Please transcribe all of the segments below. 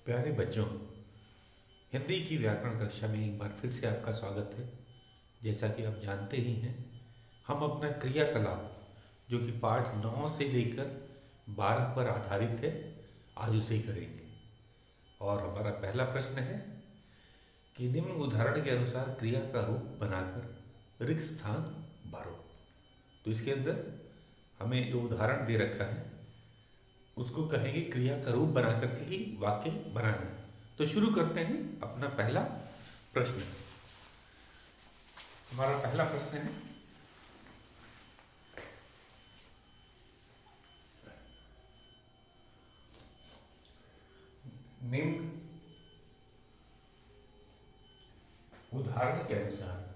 प्यारे बच्चों, हिंदी की व्याकरण कक्षा में एक बार फिर से आपका स्वागत है। जैसा कि आप जानते ही हैं, हम अपना क्रियाकलाप जो कि पाठ 9 से लेकर 12 पर आधारित है, आज उसे ही करेंगे। और हमारा पहला प्रश्न है कि निम्न उदाहरण के अनुसार क्रिया का रूप बनाकर रिक्त स्थान भरो। तो इसके अंदर हमें जो उदाहरण दे रखा है उसको कहेंगे क्रिया का रूप बना करके ही वाक्य बनाना। तो शुरू करते हैं अपना पहला प्रश्न। हमारा पहला प्रश्न है, निम्न उदाहरण के अनुसार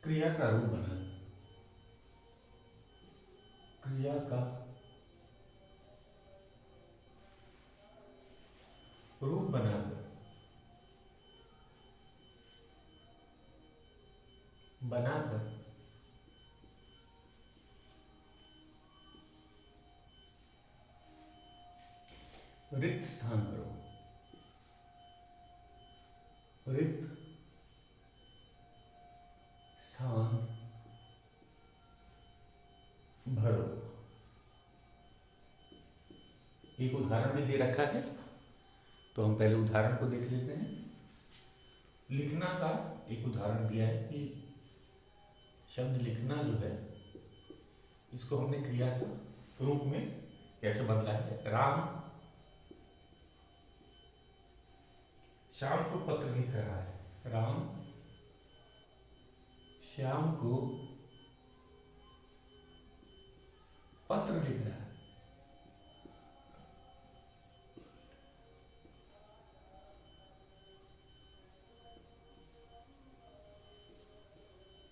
क्रिया का रूप बनाना। क्रिया का रूप बनाकर रिक्त स्थान करो। रिक्त स्थान भरो। एक उदाहरण में दे रखा है, तो हम पहले उदाहरण को देख लेते हैं। लिखना का एक उदाहरण दिया है कि शब्द लिखना जो है, इसको हमने क्रिया के रूप में कैसे बदला है। राम श्याम को पत्र लिख रहा है। राम श्याम को पत्र लिख रहा है।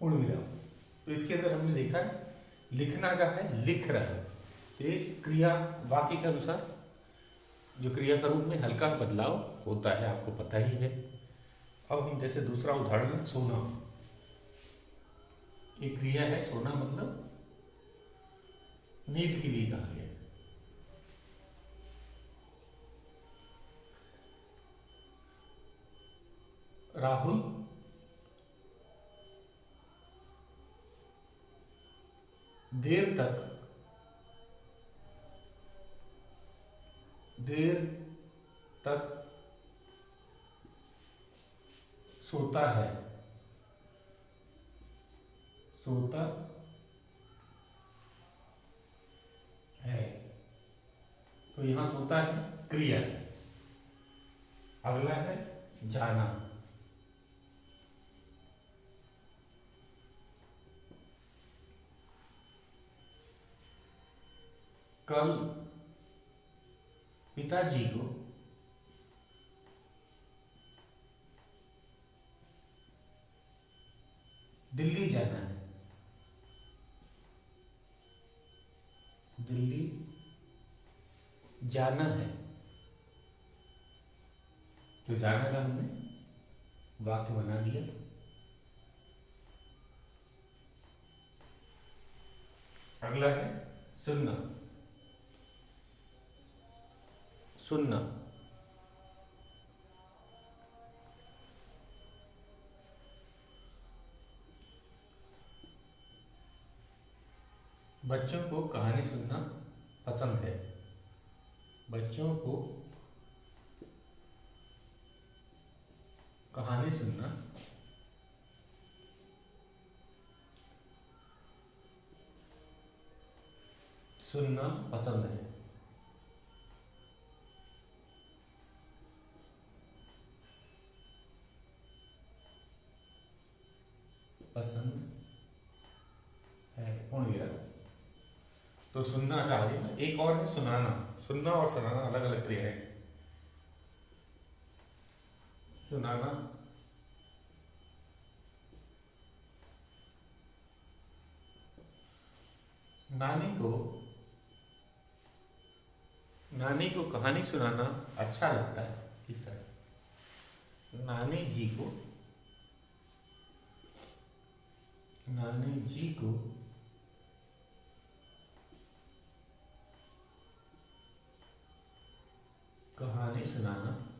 पूर्ण विराम। तो इसके अंदर हमने देखा है लिखना का है लिख रहा है। तो एक क्रिया वाक्य के अनुसार जो क्रिया का रूप में हल्का बदलाव होता है, आपको पता ही है। अब हम जैसे दूसरा उदाहरण, सोना। एक क्रिया है, सोना मतलब नींद के लिए कहा गया। राहुल देर तक सोता है। तो यहां सोता है क्रिया है। अगला है जाना। कल पिताजी को दिल्ली जाना है। दिल्ली जाना है। तो जाना का हमने वाक्य बना दिया। अगला है सुनना। सुनना बच्चों को कहानी सुनना पसंद है। बच्चों को कहानी सुनना पसंद है। पसंद है। पूर्ण विराम। तो सुनना का आगे एक और है सुनाना। सुनना और सुनाना अलग अलग क्रिया है। सुनाना नानी को नानी को कहानी सुनाना अच्छा लगता है। किस तरह? नानी जी को कहानी सुनाना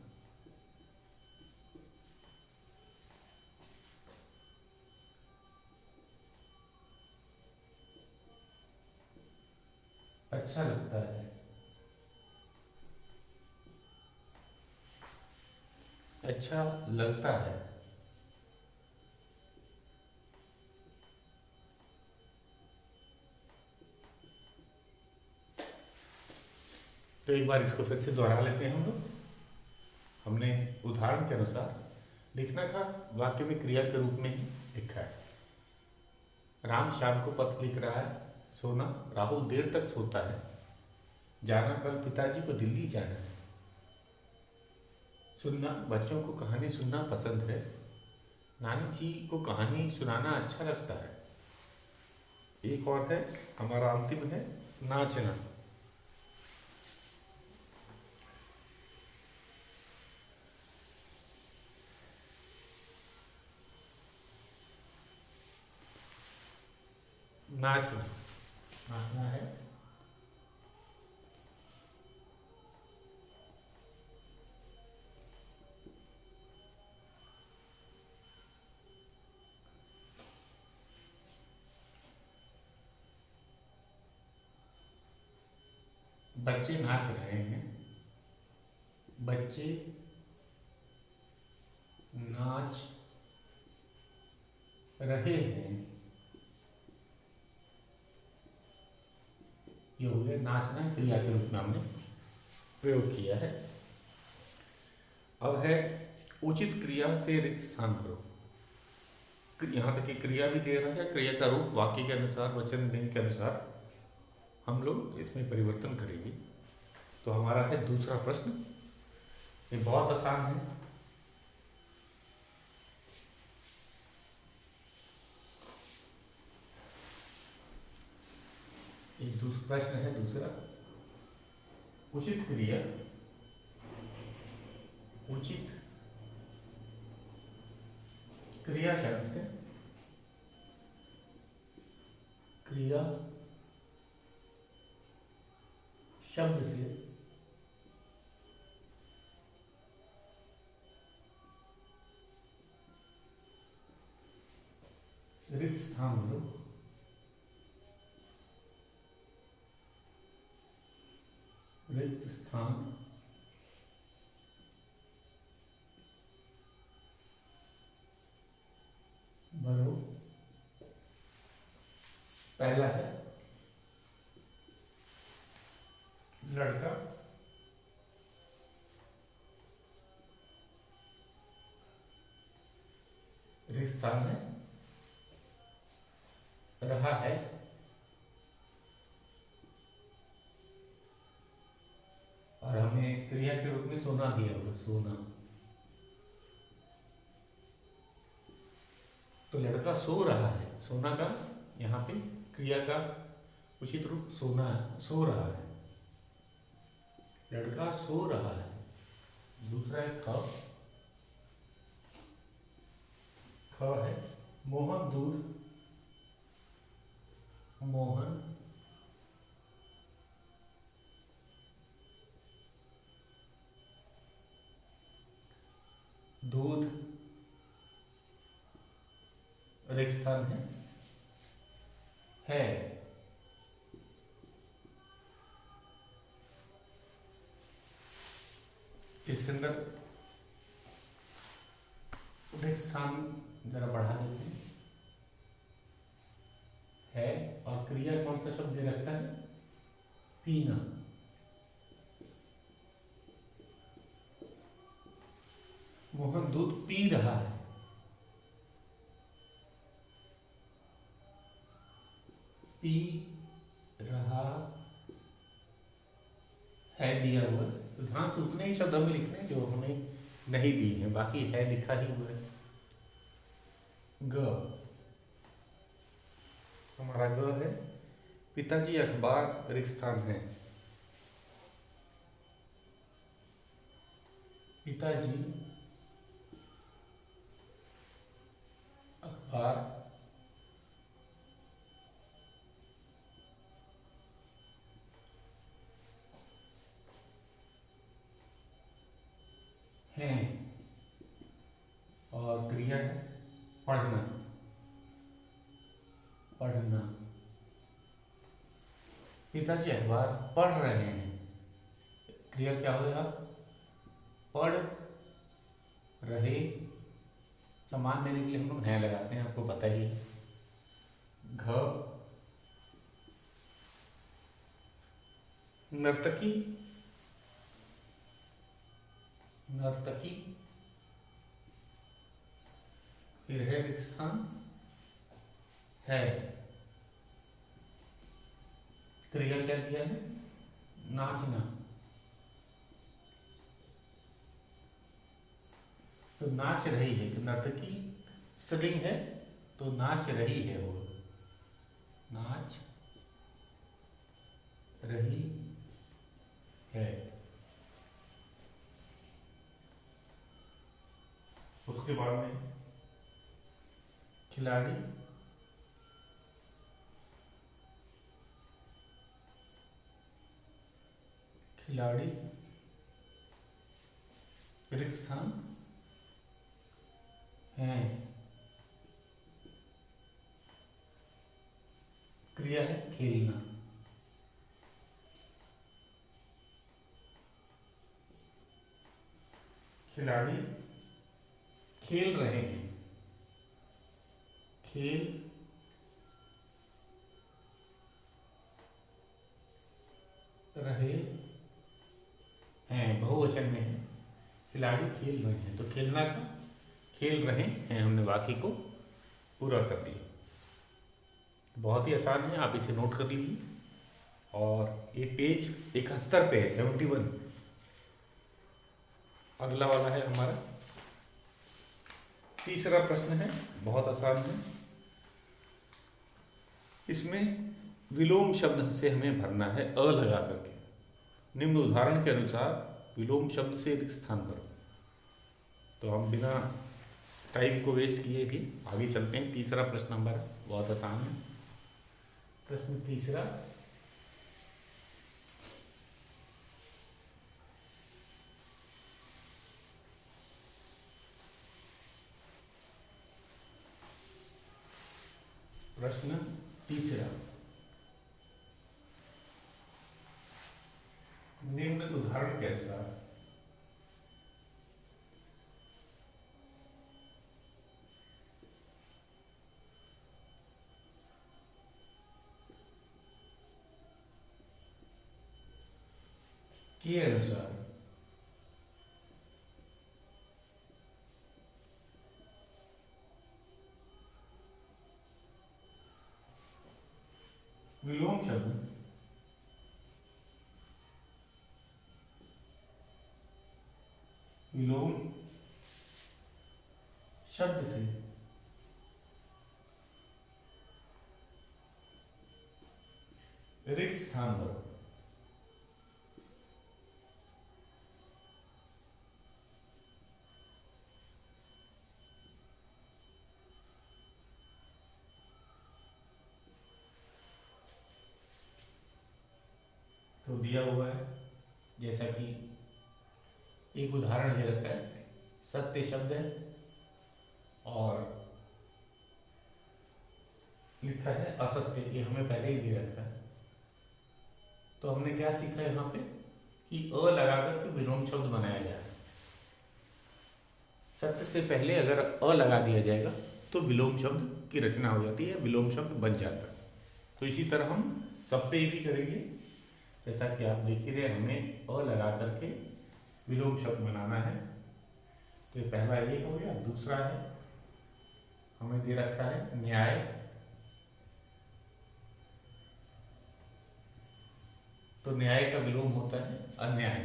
अच्छा लगता है। अच्छा लगता है। तो एक बार इसको फिर से दोहरा लेते हैं हम लोग। हमने उदाहरण के अनुसार लिखना था, वाक्य में क्रिया के रूप में ही लिखा है। राम शाम को पत्र लिख रहा है। सोना, राहुल देर तक सोता है। जाना, कल पिताजी को दिल्ली जाना है। सुनना, बच्चों को कहानी सुनना पसंद है। नानी जी को कहानी सुनाना अच्छा लगता है। एक और है, हमारा अंतिम है, नाचना। नाचना, नाचना है। बच्चे नाच रहे हैं। बच्चे नाच रहे हैं। ये हो गया नाचना, क्रिया के रूप में हमने प्रयोग किया है। अब है उचित क्रिया से रिक्त स्थान भरो। यहाँ तक कि क्रिया भी दे रहा है, क्रिया का रूप वाक्य के अनुसार, वचन लिंग के अनुसार हम लोग इसमें परिवर्तन करेंगे। तो हमारा है दूसरा प्रश्न। ये बहुत आसान है। एक दूसरा प्रश्न है दूसरा। उचित क्रिया, उचित क्रिया शब्द से, क्रिया शब्द से रिक्त स्थान लो। रिक्त स्थान भरो। पहला है लड़का, रिक्त स्थान है। रहा है, और हमें क्रिया के रूप में सोना दिया हुआ, सोना। तो लड़का सो रहा है, सोना का यहाँ पे क्रिया का उचित रूप सोना है, सो रहा है। लड़का सो रहा है। दूसरा है ख। ख है मोहन दूध, मोहन दूध रिक्त स्थान है। इसके अंदर रिक्त स्थान जरा बढ़ा देते हैं। है, और क्रिया कौन सा शब्द दे रखा है? पीना। मोहन दूध पी रहा है। पी रहा है दिया हुआ है। तो ध्यान से उतने ही शब्द हमें लिखने हैं जो हमें नहीं दी है, बाकी है लिखा ही हुआ है। ग, हमारा ग है। पिताजी अखबार रिक्त स्थान है। पिताजी अखबार हैं और क्रिया है पढ़ना। पढ़ना, पिताजी अखबार पढ़ रहे हैं, क्रिया क्या होगा? पढ़ रहे। समान देने के लिए हम लोग हैं लगाते हैं, आपको पता ही है। घ नर्तकी, नर्तकी, फिर है रिक्त स्थान है, क्रिया क्या दिया है? नाचना। तो नाच रही है, तो नर्तकी स्त्रीलिंग है तो नाच रही है, वो नाच रही है। उसके बाद में खिलाड़ी, खिलाड़ी रिक्त स्थान है, क्रिया है खेलना। खिलाड़ी खेल रहे हैं, खेल रहे हैं, बहुवचन में है। खिलाड़ी खेल रहे हैं, तो खेलना का खेल रहे हैं, हमने वाक्य को पूरा कर दिया। बहुत ही आसान है, आप इसे नोट कर लीजिए। और ये पेज 71 पे है, 71। अगला वाला है हमारा तीसरा प्रश्न है, बहुत आसान है। इसमें विलोम शब्द से हमें भरना है अ लगा करके। निम्न उदाहरण के अनुसार विलोम शब्द से रिक्त स्थान भरो। तो हम बिना टाइम को वेस्ट किए भी आगे चलते हैं। तीसरा प्रश्न हमारा बहुत आसान है। प्रश्न तीसरा, प्रश्न तीसरा, निम्न उदाहरण के अनुसार के अनुसार विलोम शब्द विलोम शब्द से रिक्त स्थान भरो। तो दिया हुआ है, जैसा कि एक उदाहरण दे रखा है, सत्य शब्द है और लिखा है असत्य, ये हमें पहले ही दे रखा है। तो हमने क्या सीखा यहाँ पे कि अ लगा करके विलोम शब्द बनाया जाए। सत्य से पहले अगर अ लगा दिया जाएगा तो विलोम शब्द की रचना हो जाती है, विलोम शब्द बन जाता है। तो इसी तरह हम सब पे भी करेंगे। जैसा कि आप देख ही रहे, हमें अ लगा करके विलोम शब्द बनाना है। तो ये पहला ये हो गया। दूसरा है, हमें दे रखा है न्याय। तो न्याय का विलोम होता है अन्याय।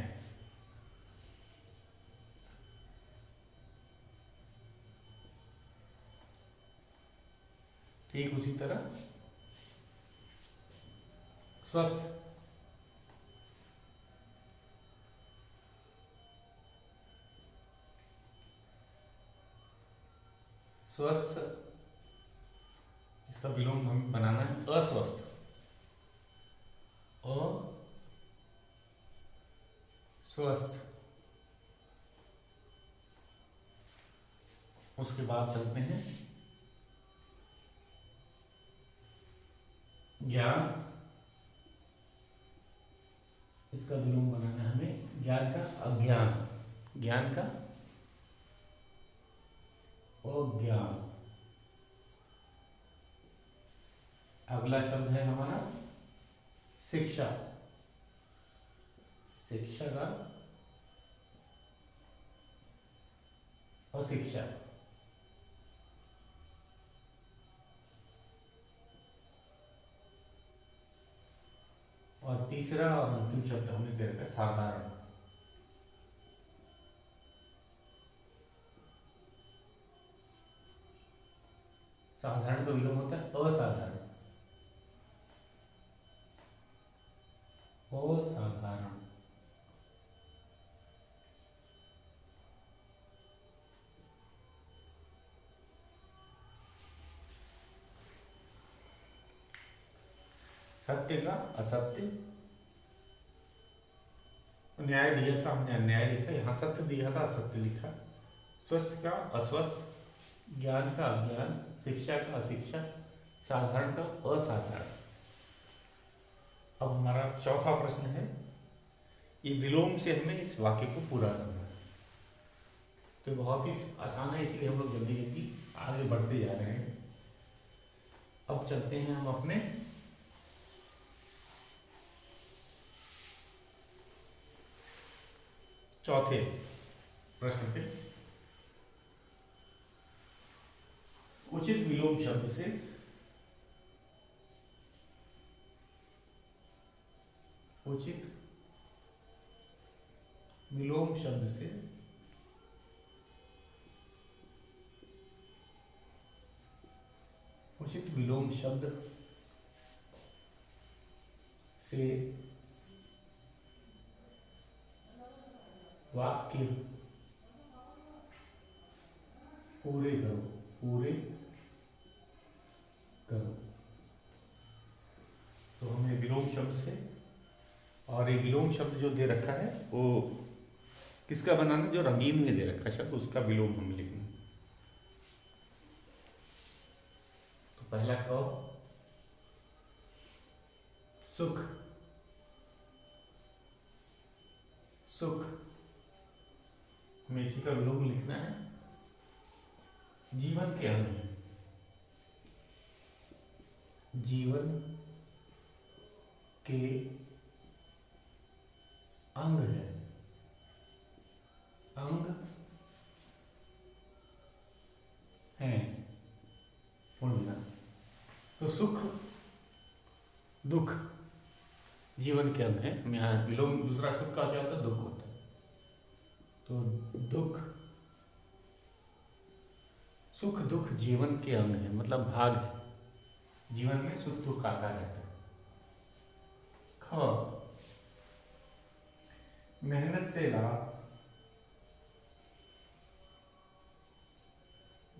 ठीक उसी तरह स्वस्थ, स्वस्थ, इसका विलोम हमें बनाना है अस्वस्थ, अस्वस्थ। उसके बाद चलते हैं ज्ञान, इसका विलोम बनाना है हमें ज्ञान का अज्ञान, ज्ञान का अज्ञान। अगला शब्द है हमारा शिक्षा, शिक्षा का अशिक्षा। और तीसरा और अंतिम शब्द हमने दे रखा है साधारण। साधारण का विलोम होता है असाधारण, असाधारण। सत्य का असत्य, न्याय दिया था हमने अन्याय लिखा, यहाँ सत्य दिया था असत्य लिखा। स्वस्थ का अस्वस्थ, ज्ञान का अज्ञान, शिक्षा का अशिक्षा, साधारण का असाधारण। अब हमारा चौथा प्रश्न है, ये विलोम से हमें इस वाक्य को पूरा करना है। तो बहुत ही आसान है, इसलिए हम लोग जल्दी जल्दी आगे बढ़ते जा रहे हैं। अब चलते हैं हम अपने चौथे प्रश्न पे। उचित विलोम शब्द से, उचित विलोम शब्द से उचित विलोम शब्द से वाक्य पूरे करो, पूरे करो। तो हमें विलोम शब्द से, और ये विलोम शब्द जो दे रखा है वो किसका बनाना, जो रंगीन में दे रखा है शब्द, उसका विलोम हमें लिखना। तो पहला क, सुख, सुख, हमें इसी का विलोम लिखना है। जीवन के अंग है, जीवन के अंग है, अंग है पूर्ण। तो सुख दुख जीवन के अंग है। हम यहाँ विलोम दूसरा सुख का क्या होता है, दुख होता है। तो दुख, सुख दुख जीवन के अंग है, मतलब भाग है, जीवन में सुख दुख आता रहता है। ख, मेहनत से लाभ,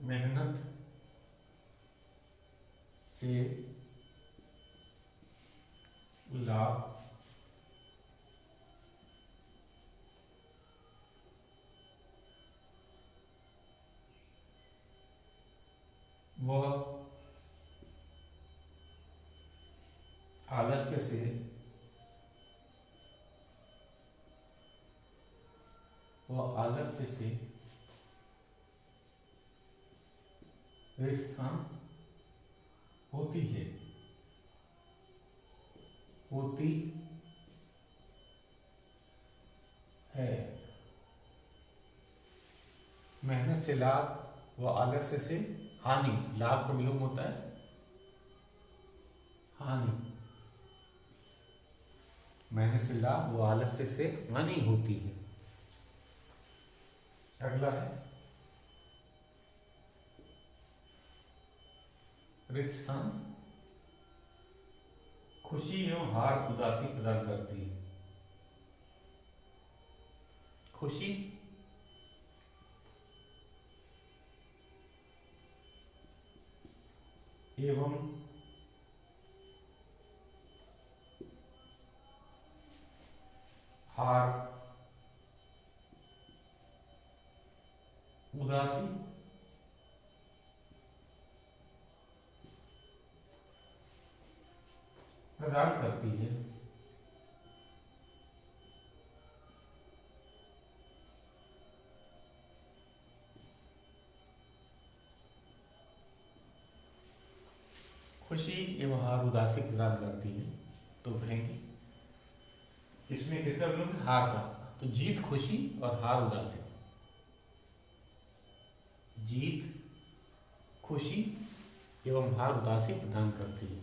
मेहनत से लाभ, वह आलस्य से स्थान होती है, होती है। मेहनत से लाभ व आलस्य से हानि, लाभ का विलोम होता है हानि। मेहनत से लाभ व आलस्य से हानि होती है। अगला है रिक्त स्थान, खुशी एवं हार उदासी प्रदान करती है। खुशी एवं हार उदासी प्रदान करती है। खुशी एवं हार उदासी प्रदान करती है। तो कहेंगे इसमें किसका प्रयोग? हार का। तो जीत खुशी और हार उदासी। जीत खुशी एवं हार उदासी प्रदान करती है।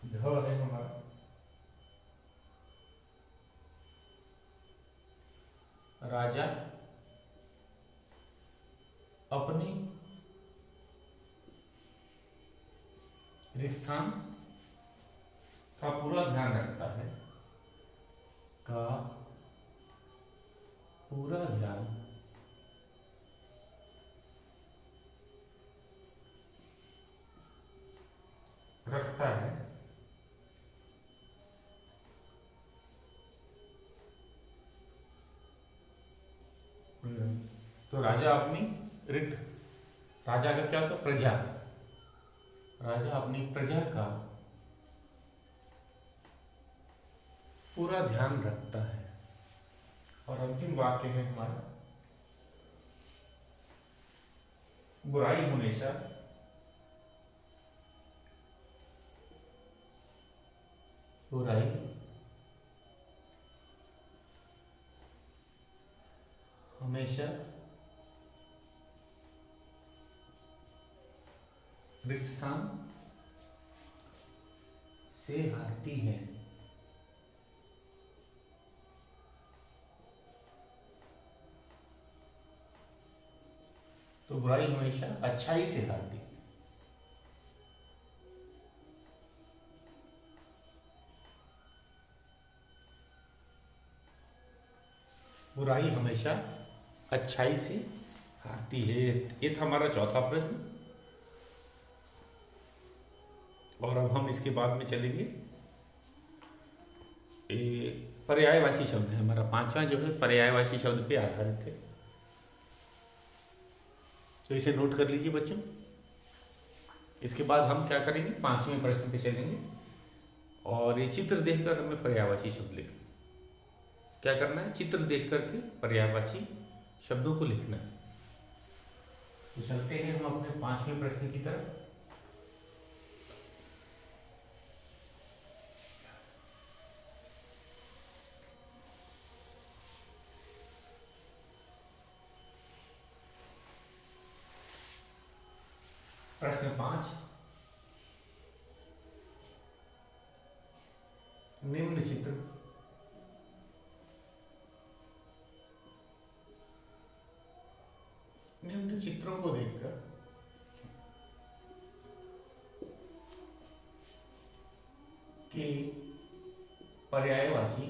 ध है हमारा राजा अपनी रिक्स्थान का पूरा ध्यान रखता है। का पूरा ध्यान रखता है। तो राजा अपनी रिक्त, राजा का क्या होता है? प्रजा। राजा अपनी प्रजा का पूरा ध्यान रखता है। और अंतिम वाक्य है हमारा बुराई हमेशा बुराई हमेशा रिक्त स्थान से हारती है। तो बुराई हमेशा अच्छाई से हारती है। बुराई हमेशा अच्छाई से हारती है। ये था हमारा चौथा प्रश्न। और अब हम इसके बाद में चलेंगे, पर्यायवाची शब्द है हमारा पांचवा, जो है पर्यायवाची शब्द पे आधारित है। तो इसे नोट कर लीजिए बच्चों। इसके बाद हम क्या करेंगे, पांचवें प्रश्न पे चलेंगे और ये चित्र देखकर हमें पर्यायवाची शब्द लिखना। क्या करना है? चित्र देख करके पर्यायवाची शब्दों को लिखना है। तो चलते हैं हम अपने पांचवें प्रश्न की तरफ। प्रश्न 5, निम्न चित्र निम्न चित्रों को देखकर के पर्यायवाची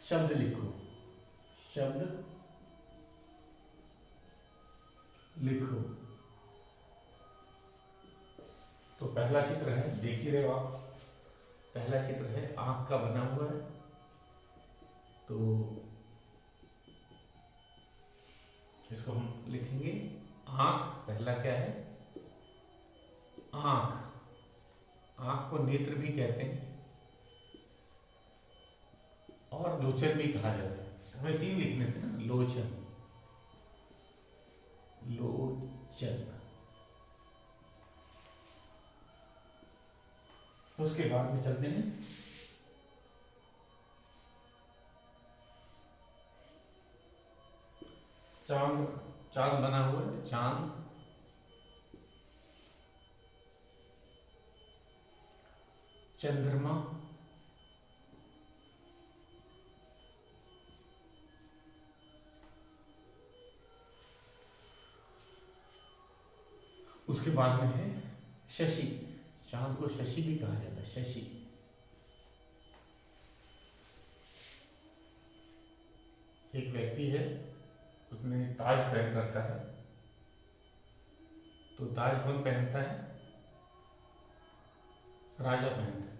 शब्द लिखो। तो पहला चित्र है, देख ही रहे हो आप। पहला चित्र है आंख का बना हुआ है। तो इसको हम लिखेंगे आंख। पहला क्या है? आंख को नेत्र भी कहते हैं और लोचन भी कहा जाता है। हमें 3 लिखने थे ना, लोचन। उसके बाद में चलते हैं चांद बना हुआ है। चांद, चंद्रमा, उसके बाद में है शशि। चांद को शशि भी कहा जाता है, शशि। एक व्यक्ति है, उसने ताज पहन रखा है। तो ताज कौन पहनता है? राजा पहनता है।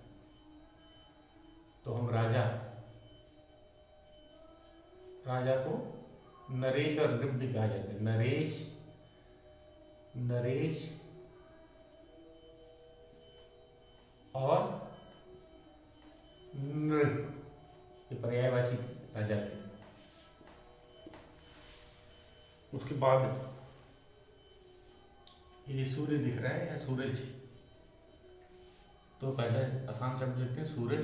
तो हम राजा को नरेश और नृप भी कहा जाता है। नरेश और नृप, ये पर्यायवाची थे राजा के। उसके बाद ये सूर्य दिख रहा है या सूरज, तो पहले आसान शब्द लिखते हैं सूरज।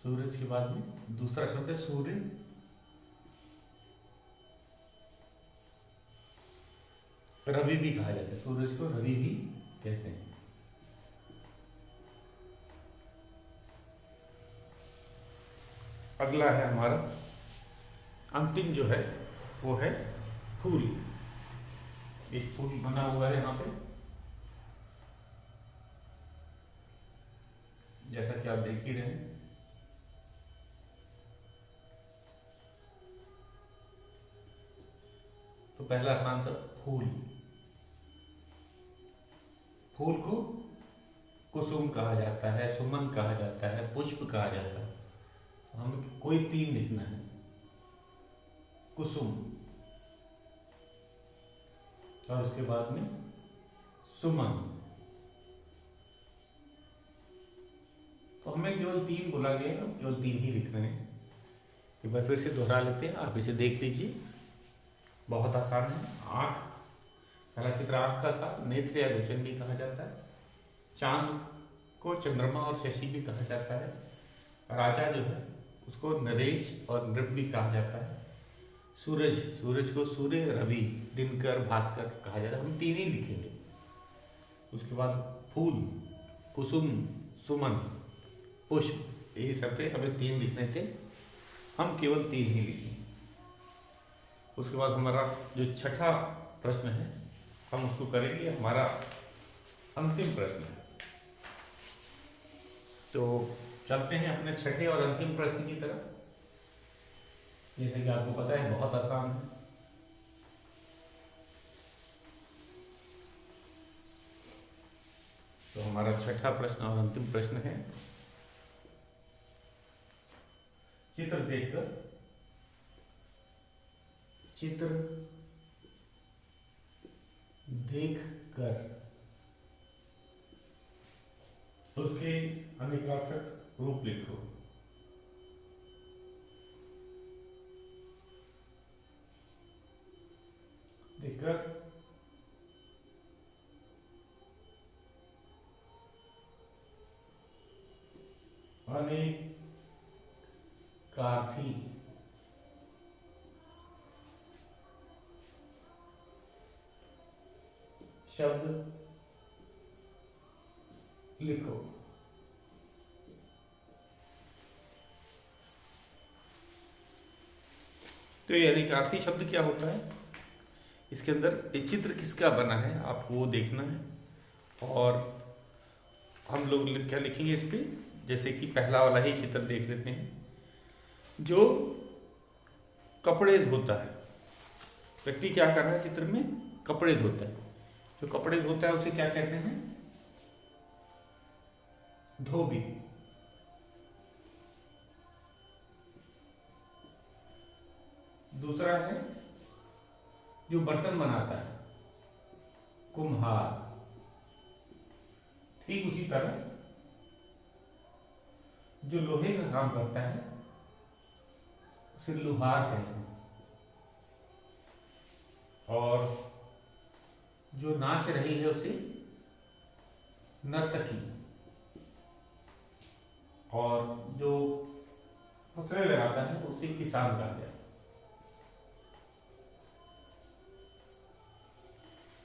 सूरज के बाद में दूसरा शब्द है सूर्य। रवि भी कहा जाता है, सूरज को रवि भी कहते हैं। अगला है हमारा अंतिम जो है वो है फूल। एक फूल बना हुआ है यहाँ पे, जैसा कि आप देख ही रहे हैं। तो पहला आसान शब्द फूल। फूल को कुसुम कहा जाता है, सुमन कहा जाता है, पुष्प कहा जाता है। तो हमें कोई तीन लिखना है। कुसुम और उसके बाद में सुमन। तो हमें केवल तीन बोला गया, हम केवल तीन ही लिख रहे हैं। एक बार फिर से दोहरा लेते हैं, आप इसे देख लीजिए, बहुत आसान है। आँख, पहला चित्र आँख का था। नेत्र या लोचन भी कहा जाता है। चांद को चंद्रमा और शशि भी कहा जाता है। राजा जो है उसको नरेश और नृप भी कहा जाता है। सूरज को सूर्य, रवि, दिनकर, भास्कर कहा जाता है। हम तीन ही लिखेंगे। उसके बाद फूल, कुसुम, सुमन, पुष्प, ये सब थे, हमें तीन लिखने थे, हम केवल तीन ही लिखेंगे। उसके बाद हमारा जो छठा प्रश्न है हम उसको करेंगे, हमारा अंतिम प्रश्न है। तो चलते हैं अपने छठे और अंतिम प्रश्न की तरफ। जैसे कि आपको पता है बहुत आसान है। तो हमारा छठा प्रश्न और अंतिम प्रश्न है, चित्र देखकर उसके अनिर्वाचक रूप लिखो। देखकर अनिकार्थी शब्द लिखो। तो ये अनिकार्थी शब्द क्या होता है? इसके अंदर एक चित्र किसका बना है आपको वो देखना है। और हम लोग क्या लिखेंगे इस पे, जैसे कि पहला वाला ही चित्र देख लेते हैं। जो कपड़े धोता है, व्यक्ति क्या कर रहा है चित्र में? कपड़े धोता है। जो कपड़े धोता है उसे क्या कहते हैं? धोबी। दूसरा है जो बर्तन बनाता है, कुम्हार। ठीक उसी तरह जो लोहे का काम करता है उसे लुहार कहते हैं। और जो नाच रही है उसे नर्तकी। और जो फसलें लगाता है उसे किसान कहा जाता है।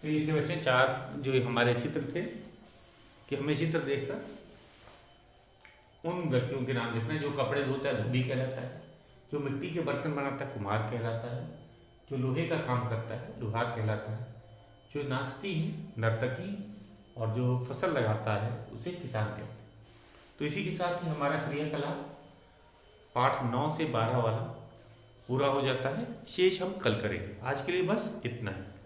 तो ये थे बच्चे चार जो हमारे चित्र थे, कि हमें चित्र देखकर उन व्यक्तियों के नाम लिखना है। जो कपड़े धोता है धोबी कहलाता है, जो मिट्टी के बर्तन बनाता है कुम्हार कहलाता है, जो लोहे का काम करता है लुहार कहलाता है, जो नाचती है नर्तकी, और जो फसल लगाता है उसे किसान कहते हैं। तो इसी के साथ ही हमारा क्रियाकलाप पाठ 9 से 12 वाला पूरा हो जाता है। शेष हम कल करेंगे। आज के लिए बस इतना ही।